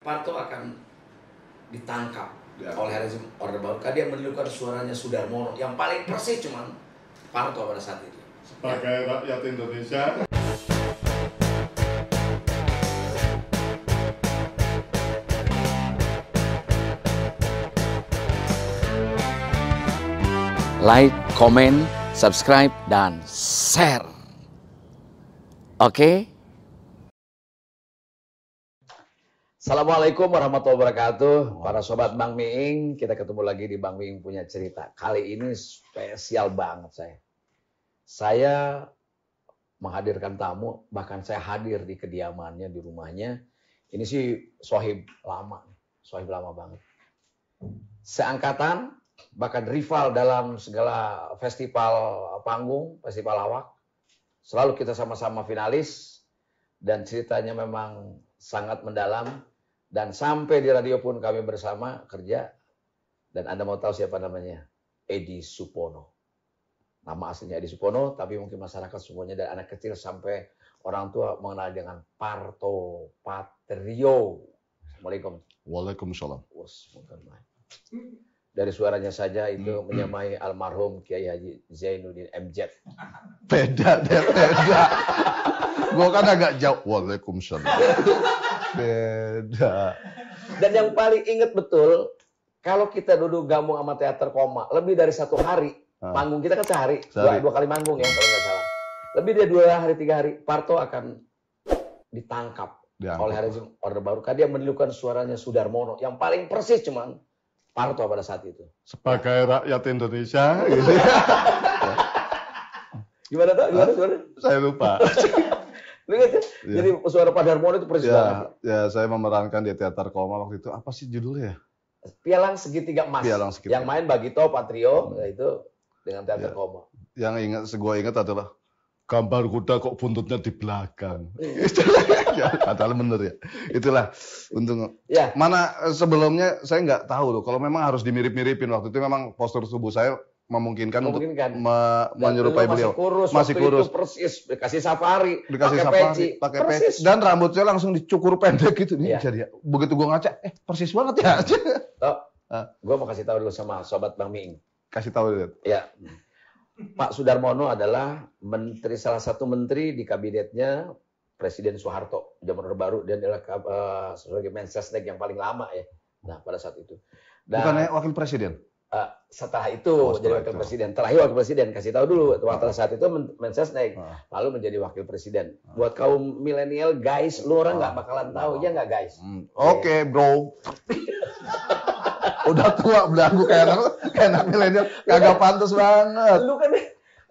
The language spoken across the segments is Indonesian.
Parto akan ditangkap oleh rezim Orde Baru karena dia menirukan suaranya Sudarmono yang paling persis cuman Parto pada saat itu. Sebagai rakyat Indonesia. Like, comment, subscribe, dan share. Oke? Assalamualaikum warahmatullahi wabarakatuh. Para sobat Bang Miing, kita ketemu lagi di Bang Miing Punya Cerita. Kali ini spesial banget saya. Saya menghadirkan tamu, bahkan saya hadir di kediamannya, di rumahnya. Ini sih sohib lama banget. Seangkatan, bahkan rival dalam segala festival panggung, festival lawak. Selalu kita sama-sama finalis, dan ceritanya memang sangat mendalam. Dan sampai di radio pun kami bersama kerja. Dan Anda mau tahu siapa namanya? Edi Supono. Nama aslinya Edi Supono, tapi mungkin masyarakat semuanya dari anak kecil sampai orang tua mengenal dengan Parto Patrio. Assalamualaikum. Waalaikumsalam. Dari suaranya saja itu menyamai almarhum Kiai Haji Zainuddin MZ. Beda. Gua kan agak jauh. Waalaikumsalam. Beda. Dan yang paling inget betul, kalau kita duduk gabung sama teater koma, lebih dari 1 hari, manggung kita kan sehari. Dua kali manggung ya kalau nggak salah. Lebih dari 2 hari, 3 hari, Parto akan ditangkap oleh rezim Orde Baru. Karena dia menirukan suaranya Sudarmono, yang paling persis cuman Parto pada saat itu. Sebagai rakyat Indonesia. Gitu. Gimana tuh? Gimana? Saya lupa. Jadi suara Pak Darmono itu persis banget. Ya, saya memerankan di teater koma waktu itu. Apa sih judulnya? Pialang Segitiga Emas. Yang main Bagito Patrio, yaitu dengan teater koma. Yang gue ingat adalah gambar kuda kok buntutnya di belakang. Ya, padahal bener ya. Itulah untung. Ya. Mana sebelumnya saya nggak tahu loh. Kalau memang harus dimirip-miripin waktu itu memang postur tubuh saya memungkinkan. Untuk menyerupai beliau. Masih kurus. Itu persis dikasih safari, pakai peci, dan rambutnya langsung dicukur pendek gitu nih. Jadi begitu gua ngaca, persis banget ya. Gua mau kasih tahu dulu sama sobat Bang Miing. Kasih tahu dulu. Ya. Pak Sudarmono adalah salah satu menteri di kabinetnya Presiden Soeharto zaman Orde Baru, dan adalah sebagai Mensesnek yang paling lama ya. Nah, pada saat itu. Bukannya wakil presiden? Setelah itu jadi wakil presiden. Terakhir wakil presiden, kasih tahu dulu. Waktu saat itu Mensesnek, lalu menjadi wakil presiden. Buat kaum milenial, guys, lu orang nggak bakalan tahu, ya nggak guys? Oke, bro. Udah tua belanggu kayak anak milenial, kagak pantas banget. Lu kan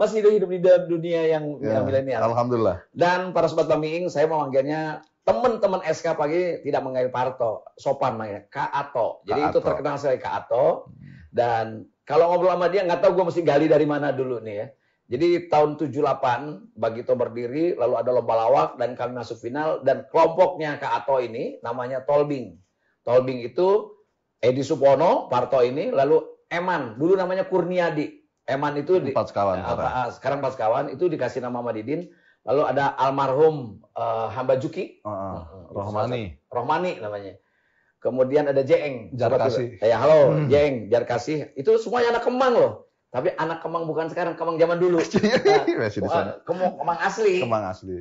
masih hidup di dunia yang milenial. Alhamdulillah. Dan para sobat Bang Miing, saya memanggilnya teman-teman SK pagi tidak mengenai Parto, sopan namanya, Kak Ato. Jadi itu terkenal sekali Kak Ato. Dan kalau ngobrol sama dia, nggak tahu gue mesti gali dari mana dulu nih ya. Jadi tahun 78, Bagito berdiri, lalu ada lomba lawak, dan kami masuk final. Dan kelompoknya Kak Ato ini namanya Tolbing. Tolbing itu Edi Supono, Parto ini, lalu Eman, dulu namanya Kurniadi. Eman itu sekarang 4 sekawan, itu dikasih nama Madidin. Lalu ada almarhum Hamba Juki, Rohmani namanya. Kemudian ada Jeeng, Jarkasih. Ya halo, Jeeng, Jarkasih. Itu semuanya anak Kemang loh. Tapi anak Kemang bukan sekarang, Kemang zaman dulu. Kemang asli.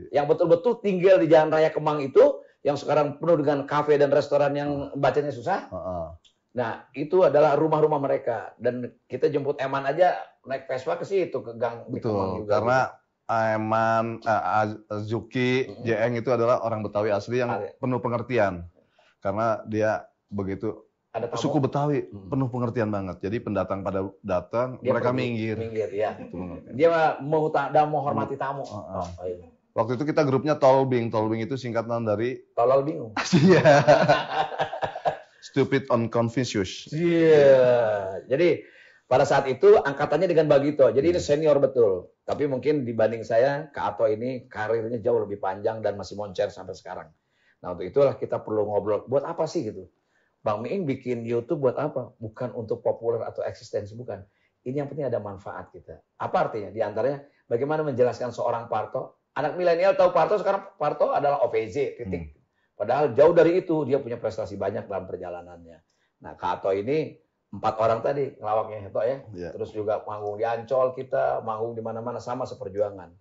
Yang betul-betul tinggal di Jalan Raya Kemang itu, yang sekarang penuh dengan kafe dan restoran yang bacanya susah. Nah, itu adalah rumah-rumah mereka. Dan kita jemput Eman aja naik Vespa ke situ, ke gang di Kemang juga. Karena Eman, Zuki, Jeeng itu adalah orang Betawi asli yang penuh pengertian. Karena dia begitu suku Betawi penuh pengertian banget. Jadi pendatang pada datang, mereka minggir. Ya. Dia mau hormati tamu. Waktu itu kita grupnya Tolbing. Tolbing itu singkatan dari Tolol bingung. Iya. Stupid on Confucius. Iya. Jadi pada saat itu angkatannya dengan Bagito. Jadi ini senior betul. Tapi mungkin dibanding saya, Kak Ato ini karirnya jauh lebih panjang dan masih moncer sampai sekarang. Nah, untuk itulah kita perlu ngobrol. Buat apa sih gitu? Bang Miing bikin YouTube buat apa? Bukan untuk populer atau eksistensi, bukan. Ini yang penting ada manfaat kita. Apa artinya? Di antaranya bagaimana menjelaskan seorang Parto. Anak milenial tahu Parto, sekarang Parto adalah OVJ, titik. Padahal jauh dari itu dia punya prestasi banyak dalam perjalanannya. Nah, Kak Ato ini 4 orang tadi ngelawaknya Ato ya. Yeah. Terus juga manggung di Ancol kita, manggung di mana-mana sama seperjuangan.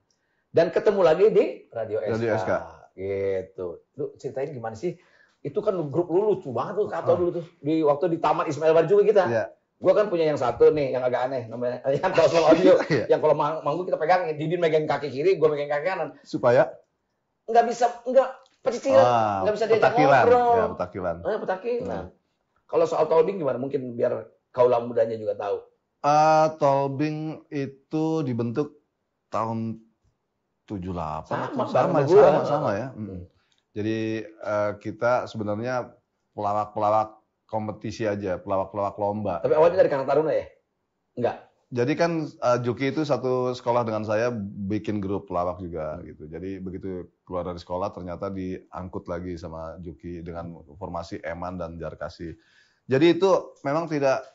Dan ketemu lagi di Radio SK. Gitu. Lu ceritain gimana sih? Itu kan grup lu lucu banget tuh Kak Ato dulu tuh. Di waktu di Taman Ismail Marzuki kita. Yeah. Gue kan punya yang satu nih, yang agak aneh namanya, yang Tosol Audio. Yang kalau manggung kita pegangin, Didin megang kaki kiri, gue megang kaki kanan. Supaya? Enggak pecicilan, nggak bisa diajak ngobrol. Ya, petakilan. Petakilan. Kalau soal Tolbing gimana? Mungkin biar kaula mudanya juga tahu. Tolbing itu dibentuk tahun 78. Sama ya. Jadi kita sebenarnya pelawak-pelawak kompetisi aja, pelawak-pelawak lomba. Tapi awalnya dari Karang Taruna ya? Enggak. Jadi kan Juki itu satu sekolah dengan saya bikin grup pelawak juga gitu. Jadi begitu keluar dari sekolah ternyata diangkut lagi sama Juki dengan formasi Eman dan Jarkasi. Jadi itu memang tidak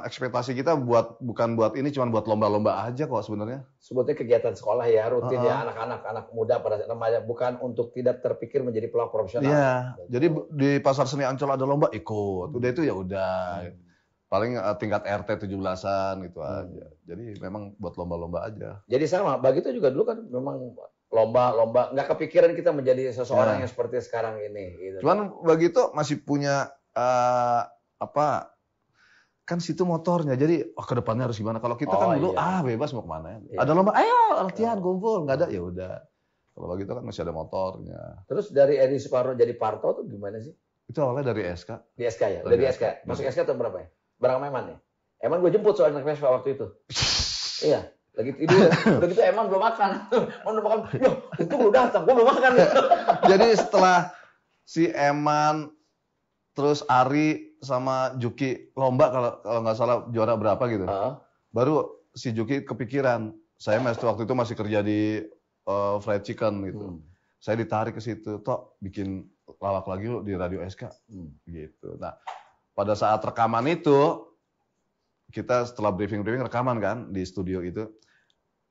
ekspektasi kita bukan buat ini, cuma buat lomba-lomba aja kok sebenarnya. Sebetulnya kegiatan sekolah ya, rutin ya anak muda pada saat remaja, bukan untuk tidak terpikir menjadi pelawak profesional. Iya. Jadi di Pasar Seni Ancol ada lomba ikut. Udah itu ya udah. Paling tingkat RT 17-an gitu aja. Jadi memang buat lomba-lomba aja. Jadi sama, begitu juga dulu kan memang lomba-lomba, nggak kepikiran kita menjadi seseorang yang seperti sekarang ini. Gitu. Cuman begitu masih punya kan situ motornya, jadi ke depannya harus gimana? Kalau kita kan dulu bebas mau kemana? Ada lomba, ayo latihan kumpul, nggak ada ya udah. Kalau begitu kan masih ada motornya. Terus dari Edi Suparno jadi Parto tuh gimana sih? Itu awalnya dari SK. Di SK ya, dari SK. Masuk SK tahun berapa ya? Barang Eman ya? Eman gue jemput soal anak Vespa waktu itu. Iya, lagi tidur. Udah gitu Eman belum makan. Belum makan. Loh, itu belum datang, gue belum makan. Jadi setelah si Eman, terus Ari sama Juki lomba kalau nggak salah juara berapa gitu. Baru si Juki kepikiran. Saya waktu itu masih kerja di Fried Chicken gitu. Saya ditarik ke situ. Tok bikin lawak lagi lo di Radio SK. Gitu. Nah, pada saat rekaman itu, kita setelah briefing rekaman kan di studio itu,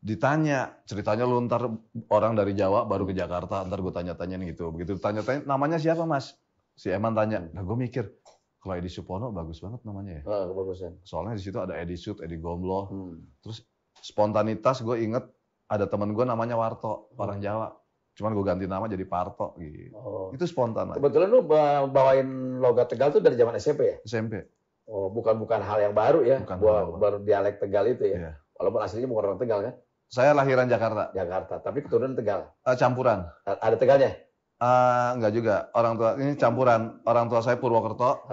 ditanya, ceritanya lu ntar orang dari Jawa baru ke Jakarta, ntar gue tanya-tanyain gitu. Begitu tanya-tanya, namanya siapa mas? Si Eman tanya, nah gue mikir, kalau Edi Supono bagus banget namanya ya. Bagusan. Soalnya di situ ada Edi Sud, Edi Gomblo. Terus spontanitas gue inget ada teman gue namanya Warto, orang Jawa. Cuman gue ganti nama jadi Parto gitu. Itu spontan aja. Kebetulan lu bawain logat Tegal tuh dari zaman SMP ya? SMP. Oh, bukan hal yang baru ya. Baru dialek Tegal itu ya. Iya. Walaupun aslinya bukan orang Tegal kan? Saya lahiran Jakarta. Tapi keturunan Tegal. Campuran. Ada Tegalnya? Enggak juga. Orang tua ini campuran. Orang tua saya Purwokerto.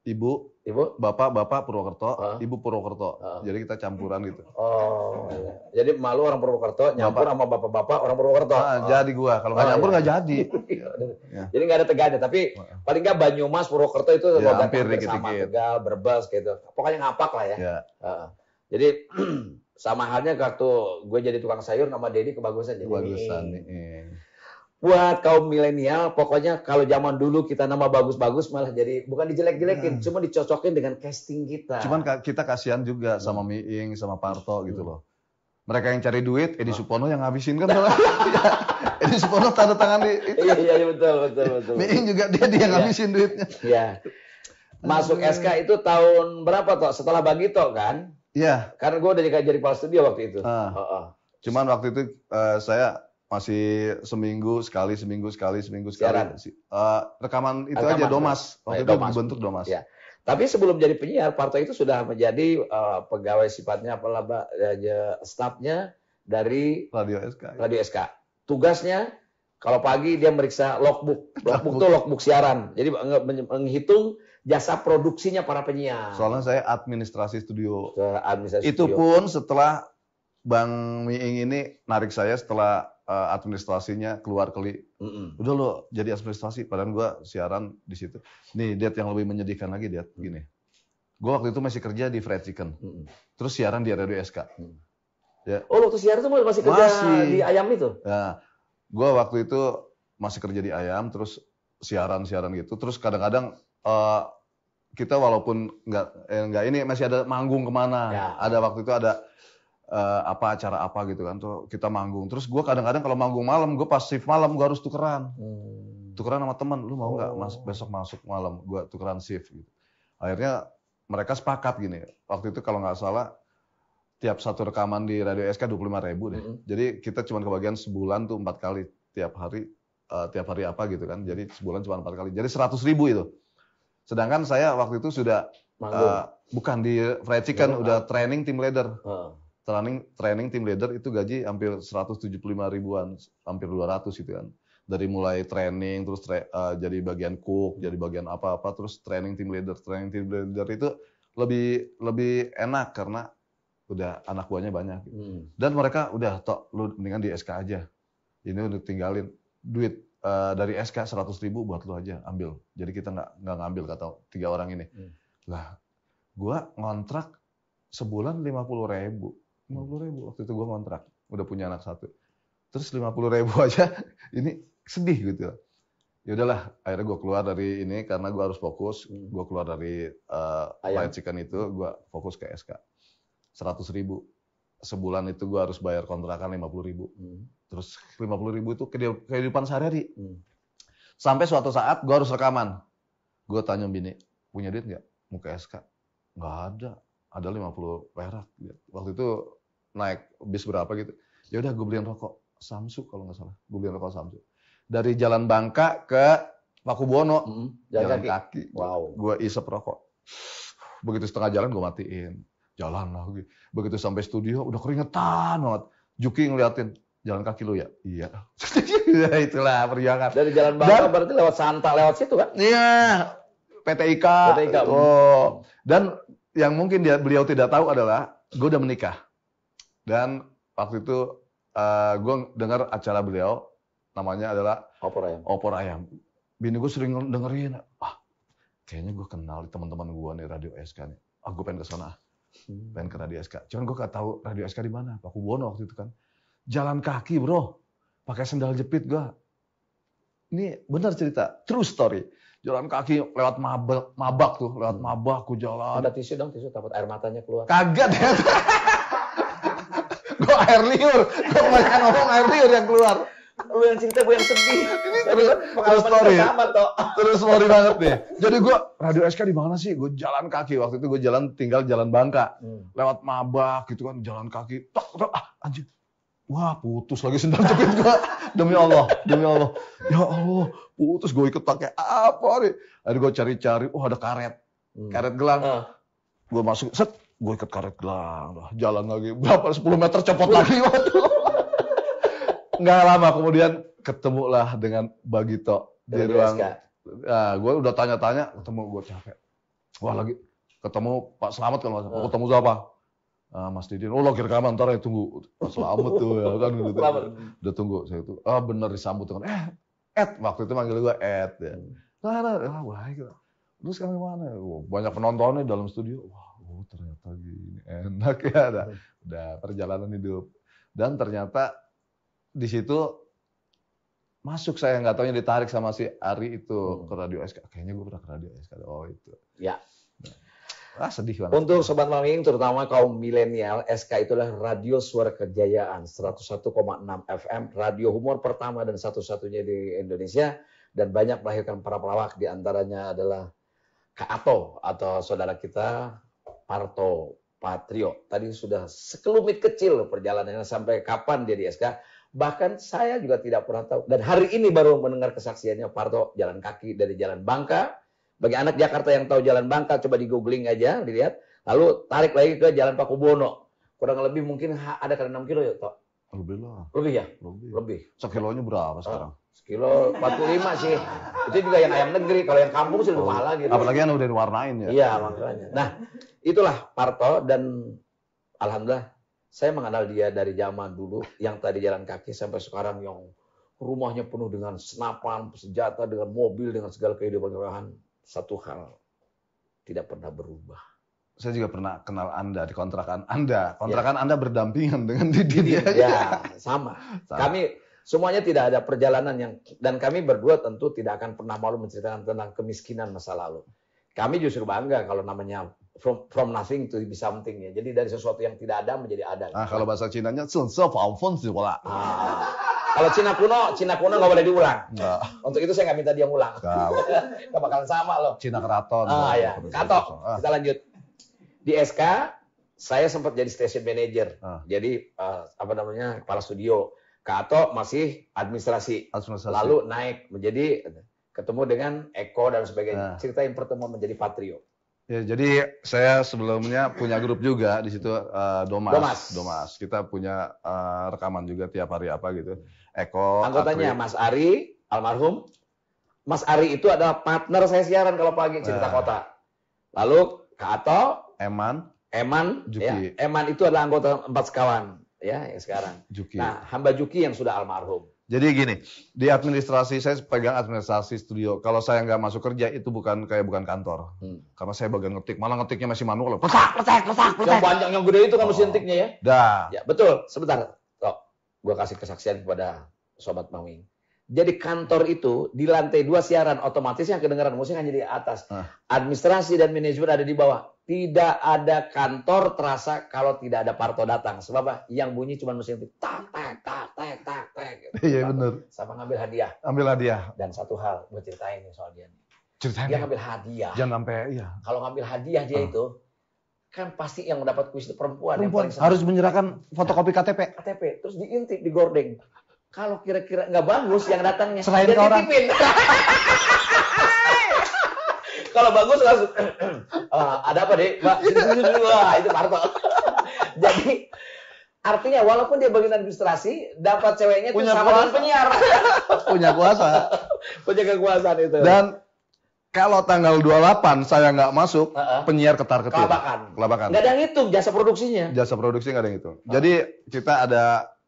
Ibu, bapak Purwokerto, ibu Purwokerto. Jadi kita campuran gitu. Oh, iya. Jadi malu orang Purwokerto nyampur sama bapak-bapak orang Purwokerto. Jadi gua kalau nggak nyampur nggak jadi. Jadi nggak ada Tegalnya, tapi paling nggak Banyumas, Purwokerto itu hampir sama Tegal, Brebes gitu. Pokoknya ngapak lah ya. Jadi sama halnya waktu gue jadi tukang sayur nama Dedi kebagusan. Kebagusan nih. Buat kaum milenial, pokoknya kalau zaman dulu kita nama bagus-bagus malah jadi bukan dijelek-jelekin, cuma dicocokin dengan casting kita. Cuman kita kasihan juga sama Miing, sama Parto gitu loh. Mereka yang cari duit, Edi Supono yang ngabisin kan. Edi Supono tanda tangan di itu. Iya betul. Miing juga dia yang ngabisin duitnya. Iya. Masuk SK itu tahun berapa toh? Setelah Bagito kan? Iya. Karena gue udah jadi kepala studio waktu itu. Cuman waktu itu saya masih seminggu sekali. Rekaman itu aja Domas. Waktu itu dibentuk Domas. Ya. Tapi sebelum jadi penyiar, Parto itu sudah menjadi pegawai sifatnya stafnya dari Radio SK. Tugasnya kalau pagi dia meriksa logbook. Logbook itu logbook siaran. Jadi menghitung jasa produksinya para penyiar. Soalnya saya administrasi studio. Itu pun setelah Bang Miing ini narik saya setelah administrasinya keluar keli. Udah lo jadi administrasi, padahal gue siaran di situ. Nih, Dad, yang lebih menyedihkan lagi, Dad, gini. Gue waktu itu masih kerja di Fried Chicken. Terus siaran di Radio SK. Ya. Oh, waktu siaran itu masih kerja di Ayam itu? Nah, gue waktu itu masih kerja di Ayam, terus siaran gitu. Terus kadang-kadang kita walaupun nggak ini masih ada manggung kemana. Ya. Ada waktu itu ada acara apa gitu kan, tuh kita manggung. Terus gue kadang-kadang kalau manggung malam, gue pas shift malam gue harus tukeran. tukeran sama teman, lu mau nggak besok masuk malam, gue tukeran shift gitu. Akhirnya mereka sepakat gini, waktu itu kalau nggak salah tiap satu rekaman di Radio SK 25.000 deh. Jadi kita cuma kebagian sebulan tuh 4 kali tiap hari apa gitu kan. Jadi sebulan cuma 4 kali. Jadi 100.000 itu. Sedangkan saya waktu itu sudah bukan di Fried Chicken, udah training team leader. Training team leader itu gaji hampir 175 ribuan, hampir 200 itu kan. Dari mulai training, terus jadi bagian cook, jadi bagian apa-apa, terus training team leader. Training team leader itu lebih enak karena udah anak buahnya banyak. Dan mereka udah, tok lu mendingan di SK aja. Ini udah tinggalin duit dari SK 100.000 buat lu aja, ambil. Jadi kita nggak ngambil kata 3 orang ini. Lah, gua ngontrak sebulan 50.000. 50.000 waktu itu gue ngontrak, udah punya anak 1. Terus 50.000 aja, ini sedih gitu. Ya udahlah, akhirnya gue keluar dari ini karena gue harus fokus. Gue keluar dari Fried Chicken itu, gue fokus ke SK. 100.000 sebulan itu gue harus bayar kontrakan 50.000. Terus 50.000 itu kehidupan sehari-hari. Sampai suatu saat gue harus rekaman. Gue tanya bini, punya duit nggak? Mau ke SK? Nggak ada. Ada 50 perak. Waktu itu naik bis berapa gitu. Ya udah gue beliin rokok Samsu kalau nggak salah. Gue beliin rokok Samsu. Dari Jalan Bangka ke Pakubuwono, jalan kaki. Wow. Gue isep rokok. Begitu setengah jalan gue matiin. Jalan lagi. Begitu sampai studio udah keringetan banget. Juki ngeliatin, jalan kaki lu ya? Iya. Ya itulah perjuangan. Dari Jalan Bangka berarti lewat Santa, lewat situ kan? Iya. PT IKA. Dan yang mungkin beliau tidak tahu adalah gue udah menikah. Dan waktu itu gue dengar acara beliau, namanya adalah Opor Ayam. Bini gue sering dengerin, kayaknya gue kenal teman-teman gue nih Radio SK nih. Gue pengen ke sana, pengen ke Radio SK. Cuman gue gak tahu Radio SK di mana. Pakubuwono waktu itu kan. Jalan kaki bro, pakai sendal jepit gue. Ini benar cerita, true story. Jalan kaki lewat mabak tuh, lewat mabak gue jalan. Ada tisu dong, tisu takut air matanya keluar. Kaget ya. Gue air liur, gue kebanyakan ngomong air liur yang keluar. Lu yang cerita, gue yang sedih. Ini terus story. Terus story banget nih. Jadi gue Radio SK di mana sih? Gue jalan kaki. Waktu itu gue tinggal Jalan Bangka. Lewat mabak gitu kan, jalan kaki. Anjir. Wah, putus lagi sendal jepit gue. Demi Allah. Ya Allah, putus. Gue ikut pakai apa nih? Akhirnya gue cari-cari, ada karet. Karet gelang. Gue masuk, gue ikut karet gelang. Jalan lagi, berapa 10 meter copot lagi. Nggak lama kemudian ketemulah dengan Bagito di ruang. Nah, gue udah tanya-tanya, ketemu, gue capek. Wah, lagi ketemu Pak Slamet kalau nggak salah. Ketemu siapa? Mas Didin, lagi rekaman, ntar ya tunggu. Pak Slamet tuh ya kan. Gitu. Udah tunggu, saya itu. Bener disambut dengan, Ed, waktu itu manggil gue Ed. Ya. Baik. Terus kami mana? Banyak penontonnya dalam studio. Wah, ternyata gini, enak ya. Udah perjalanan hidup. Dan ternyata di situ masuk, saya nggak taunya ditarik sama si Ari itu ke Radio SK. Kayaknya gue pernah ke Radio SK. Oh itu. Ya. Sedih banget. Untuk Sobat Maming, terutama kaum milenial, SK itulah Radio Suara Kejayaan 101,6 FM, radio humor pertama dan satu-satunya di Indonesia, dan banyak melahirkan para pelawak, diantaranya adalah Kak Ato atau saudara kita Parto Patrio. Tadi sudah sekelumit kecil perjalanannya sampai kapan dia di SK. Bahkan saya juga tidak pernah tahu. Dan hari ini baru mendengar kesaksiannya Parto jalan kaki dari Jalan Bangka. Bagi anak Jakarta yang tahu Jalan Bangka, coba di googling aja, dilihat. Lalu tarik lagi ke Jalan Pakubuwono. Kurang lebih mungkin ada kali 6 kilo ya, Tok? Lebih lah. Lebih ya? Lebih. Sekilonya berapa sekarang? Sekilo 45 sih. Itu juga yang ayam negeri. Kalau yang kampung sih lebih mahal gitu. Apalagi yang udah diwarnain ya. Iya, makanya. Nah, itulah Parto, dan alhamdulillah saya mengenal dia dari zaman dulu yang tadi jalan kaki sampai sekarang yang rumahnya penuh dengan senapan, senjata, dengan mobil, dengan segala kehidupan kemewahan. Satu hal tidak pernah berubah. Saya juga pernah kenal Anda di kontrakan Anda. Kontrakan Anda berdampingan dengan Didin. Ya, sama. Kami semuanya tidak ada perjalanan dan kami berdua tentu tidak akan pernah malu menceritakan tentang kemiskinan masa lalu. Kami justru bangga kalau namanya from nothing to be something ya. Jadi dari sesuatu yang tidak ada menjadi ada. Kalau bahasa Cinanya, Kalau Cina kuno nggak boleh diulang. Enggak. Untuk itu saya nggak minta dia ngulang. Nggak bakalan sama loh. Cina keraton. Ya. Kato, kita lanjut. Di SK, saya sempat jadi station manager. Jadi kepala studio. Kato masih administrasi. Lalu naik menjadi ketemu dengan Eko dan sebagainya. Ceritain pertemuan menjadi Patrio. Ya, jadi saya sebelumnya punya grup juga di situ Domas. Kita punya rekaman juga tiap hari apa gitu. Eko. Anggotanya Mas Ari, almarhum. Mas Ari itu adalah partner saya siaran kalau pagi cerita kota. Lalu Kak Ato, Eman, Juki. Ya, Eman itu adalah anggota 4 sekawan, ya yang sekarang. Juki. Nah, hamba Juki yang sudah almarhum. Jadi gini, di administrasi saya pegang administrasi studio. Kalau saya nggak masuk kerja itu bukan kantor. Karena saya bagian ngetik, malah ngetiknya masih manual. Plesak. Yang panjang yang gede itu kan mesin ngetiknya ya. Dah. Ya, betul. Sebentar. Gua kasih kesaksian kepada sobat Bang Wing. Jadi kantor itu di lantai 2 siaran, otomatis yang kedengaran musik hanya di atas. Administrasi dan manajemen ada di bawah. Tidak ada kantor terasa kalau tidak ada Parto datang. Sebab apa? Yang bunyi cuma mesin itu. Tak. Iya benar. Sama ngambil hadiah. Dan satu hal, gue ceritain nih soal dia. Dia ngambil hadiah. Jangan sampai iya. Kalau ngambil hadiah dia itu, kan pasti yang mendapat kuis itu perempuan. Harus menyerahkan fotokopi KTP. Terus diintip, digordeng. Kalau kira-kira nggak bagus yang datangnya, selain ke orang. Kalau bagus langsung, ada apa deh? Wah, itu Parto. Jadi artinya walaupun dia bagian administrasi, dapat ceweknya itu sama dengan penyiar. Punya kuasa. Punya kekuasaan itu. Dan kalau tanggal 28 saya nggak masuk, penyiar ketar-ketir. Kelabakan. Nggak ada yang hitung jasa produksinya. Jasa produksi nggak ada yang hitung. Jadi kita ada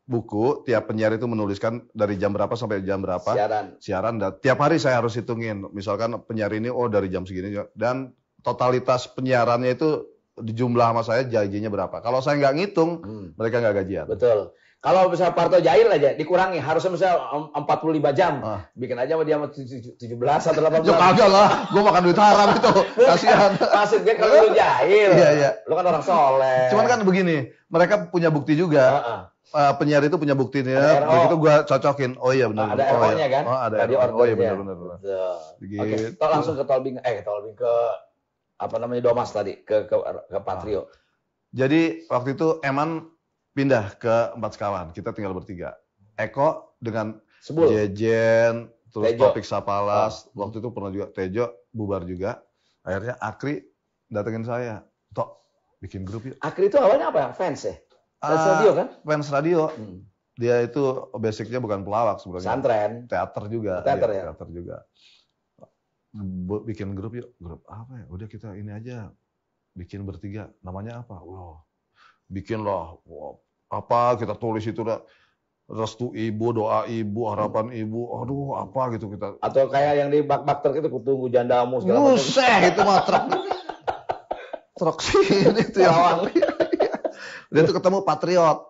buku, tiap penyiar itu menuliskan dari jam berapa sampai jam berapa siaran dan tiap hari saya harus hitungin. Misalkan penyiar ini dari jam segini dan totalitas penyiarannya itu di jumlah sama saya gajinya berapa. Kalau saya nggak ngitung, mereka nggak gajian. Betul. Kalau misalnya Parto jahil aja dikurangi, harusnya misalnya 45 jam. Bikin aja sama dia 17 atau 18. Ya kagak lah, gue makan duit haram itu. Kasihan. Maksud gue kalau lu jahil. Iya. Lu kan orang soleh. Cuman kan begini, mereka punya bukti juga. Penyiar itu punya buktinya, begitu gue cocokin. Oh iya benar. Ada RO-nya kan? Ada RO. Oh iya benar. Oke, langsung ke Tolbing ke Domas tadi, ke Patrio. Jadi waktu itu Eman pindah ke 4 sekawan, kita tinggal bertiga. Eko dengan Jejen, terus Topik Sapalas, waktu itu pernah juga Tejo bubar juga. Akhirnya Akri datengin saya, Tok bikin grup yuk. Akri itu awalnya apa? Fans ya? Fans radio kan? Fans radio. Dia itu basicnya bukan pelawak sebenarnya. Santren. Teater juga. Teater juga. Bikin grup yuk. Grup apa ya? Udah kita ini aja. Bikin bertiga. Namanya apa? Wow. Bikin loh. Wow. Apa kita tulis itu dah. Restu ibu, doa ibu, harapan ibu. Aduh apa gitu kita. Atau kayak yang di bak-bak truk itu kutunggu jandamu segala macam. Buset itu mah truk. Truk sih itu yang. Udah itu ketemu Patriot.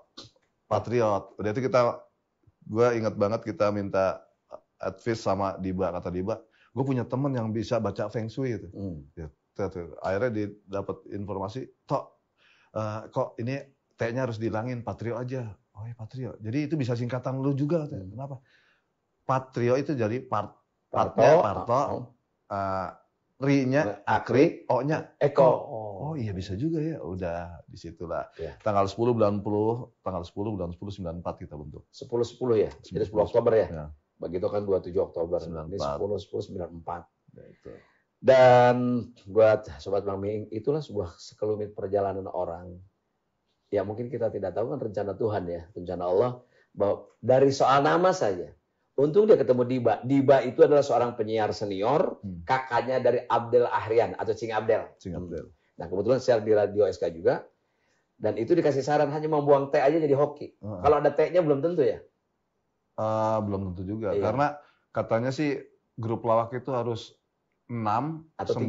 Udah itu gue ingat banget kita minta advice sama Diba. Kata Diba, gue punya temen yang bisa baca Feng Shui itu. Akhirnya dapat informasi, Tok, kok ini T-nya harus dihilangin, Patrio aja. Oh ya Patrio. Jadi itu bisa singkatan lu juga. Kenapa? Patrio itu jadi Parto. Ri-nya Akri, O-nya Eko. Oh iya bisa juga ya. Udah disitulah. Ya. Tanggal 10 bulan 10 94 kita bentuk. 10 ya. Jadi 10 Oktober ya. Begitu kan 27 Oktober. 94. Ini 10 94. Ya, itu. Dan buat sobat Bang Ming, itulah sebuah sekelumit perjalanan orang. Ya mungkin kita tidak tahu kan rencana Tuhan ya, rencana Allah bahwa dari soal nama saja. Untung dia ketemu Diba. Diba itu adalah seorang penyiar senior, kakaknya dari Abdel Ahrian atau Cing Abdel. Nah kebetulan saya di Radio SK juga. Dan itu dikasih saran hanya membuang T aja jadi hoki. Kalau ada T-nya belum tentu ya? Belum tentu juga. Iya. Karena katanya sih grup lawak itu harus 6 atau 9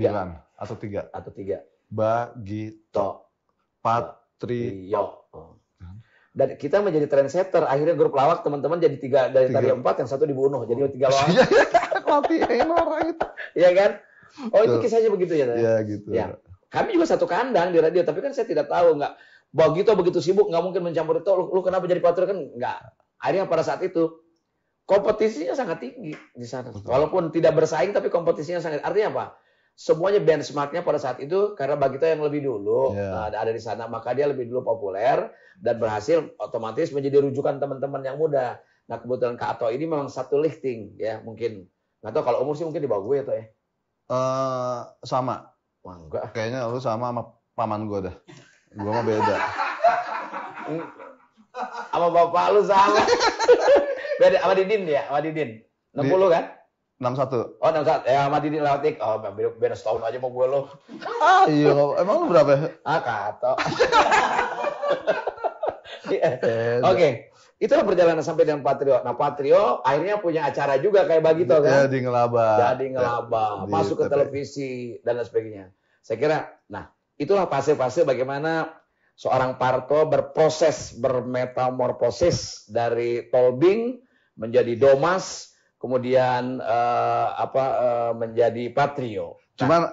atau 3. Bagito. Patrio. Dan kita menjadi trendsetter. Akhirnya grup lawak teman-teman jadi 3 dari tadi 4, yang satu dibunuh. Jadi 3 lawak. Matiin orang itu. Iya kan? Oh itu kisahnya begitu ya? Iya gitu. Ya. Kami juga satu kandang di radio, tapi kan saya tidak tahu, begitu sibuk, nggak mungkin mencampur itu. Lu kenapa jadi patron kan? Nggak. Akhirnya pada saat itu kompetisinya sangat tinggi di sana. Walaupun tidak bersaing, tapi kompetisinya sangat. Artinya apa? Semuanya benchmarknya pada saat itu karena Bagito yang lebih dulu ada di sana, maka dia lebih dulu populer dan berhasil otomatis menjadi rujukan teman-teman yang muda. Nah kebetulan Kak Ato ini memang satu lifting ya, mungkin nggak tahu kalau umur sih mungkin di bawah gue atau ya. Sama. Wah, enggak. Kayaknya lu sama paman gue dah. Gue mah beda. Sama bapak lu sama. Beda sama Didin ya, sama Didin. 60 kan? 61. Oh, 61. Ya, sama Didin Lautik. Oh, beda setahun aja mau gue lo. Iya, emang lu berapa? Kato. Oke. Itulah perjalanan sampai dengan Patrio. Nah, Patrio akhirnya punya acara juga kayak Bagito kan? Jadi ngelaba. Masuk ke televisi dan lain sebagainya. Saya kira, nah, itulah fase-fase bagaimana seorang Parto berproses, bermetamorfosis dari Tolbing menjadi Domas, kemudian menjadi Patrio. Cuman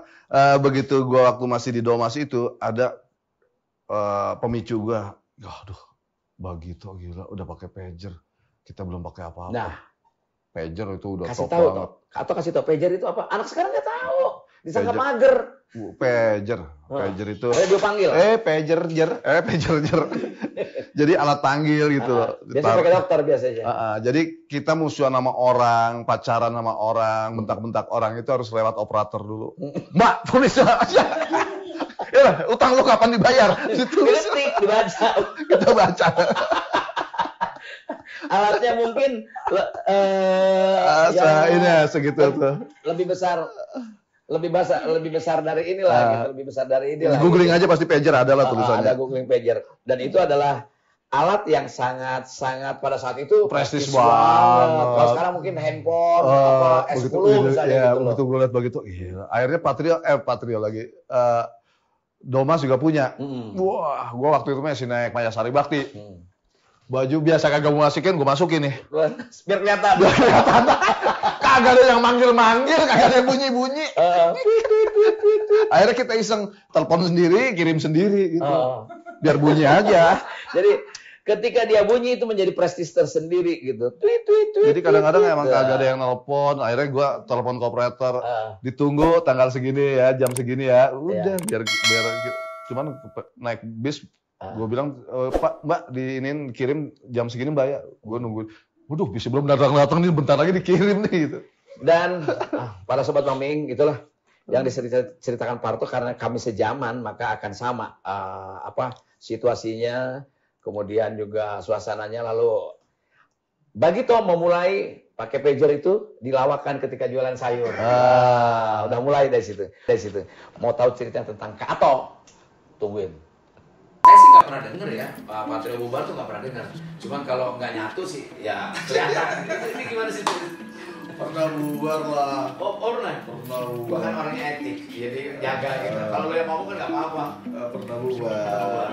begitu gua waktu masih di Domas itu ada pemicu gua, aduh, Bagito gila udah pakai pager, kita belum pakai apa-apa. Nah, pager itu udah kasih top tahu banget. Atau kasih tahu pager itu apa? Anak sekarang nggak tahu, disangka mager. Pager itu. Dia panggil. Pager. Jadi alat panggil gitu loh. Biasanya pakai dokter biasanya. Jadi kita musuhan sama orang, pacaran sama orang, bentak-bentak orang itu harus lewat operator dulu. Mbak, tulis aja. Ya, utang lu kapan dibayar? Ditulis. Dibaca. Kita baca. Alatnya mungkin segitu tuh. Lebih besar dari inilah gitu, lebih besar dari inilah. Googling aja pasti pager ada lah tulisannya. Ada googling pager dan itu adalah alat yang sangat pada saat itu prestis banget. Kalau sekarang mungkin handphone S10 misalnya gitu loh. Begitu gue lihat begitu, gila. Akhirnya Patrio lagi. Domas juga punya. Wah, gue waktu itu masih naik Mayasari Bakti. Baju biasa kagak mau masukin, gue masukin nih. Biar kelihatan. Kagak ada yang manggil-manggil, kagak ada yang bunyi-bunyi. Akhirnya kita iseng telepon sendiri, kirim sendiri gitu. Biar bunyi aja. Jadi ketika dia bunyi itu menjadi prestis tersendiri gitu. Jadi kadang-kadang emang kagak ada yang nelpon, akhirnya gue telepon ke operator, ditunggu tanggal segini ya, jam segini ya. Udah biar cuman naik bis. Gue bilang, Pak, Mbak, kirim jam segini Mbak ya. Gue nunggu, waduh bisa belum datang-datang nih, bentar lagi dikirim nih gitu. Dan para sobat Maming, itulah yang diceritakan Parto karena kami sejaman, maka akan sama situasinya, kemudian juga suasananya. Lalu Bagito memulai pakai pager itu dilawakan ketika jualan sayur. Udah mulai dari situ. Mau tahu cerita tentang Kak Ato? Tungguin. Saya sih nggak pernah denger ya, Pak Patrio bubar tuh nggak pernah denger. Cuman kalau nggak nyatu sih, ya kelihatan. Ini gimana sih? Pernah bubar lah. Oh, pernah bubar. Bahkan orangnya etik, jadi jaga gitu. Kalau lo yang ngomong kan nggak apa-apa. Pernah bubar.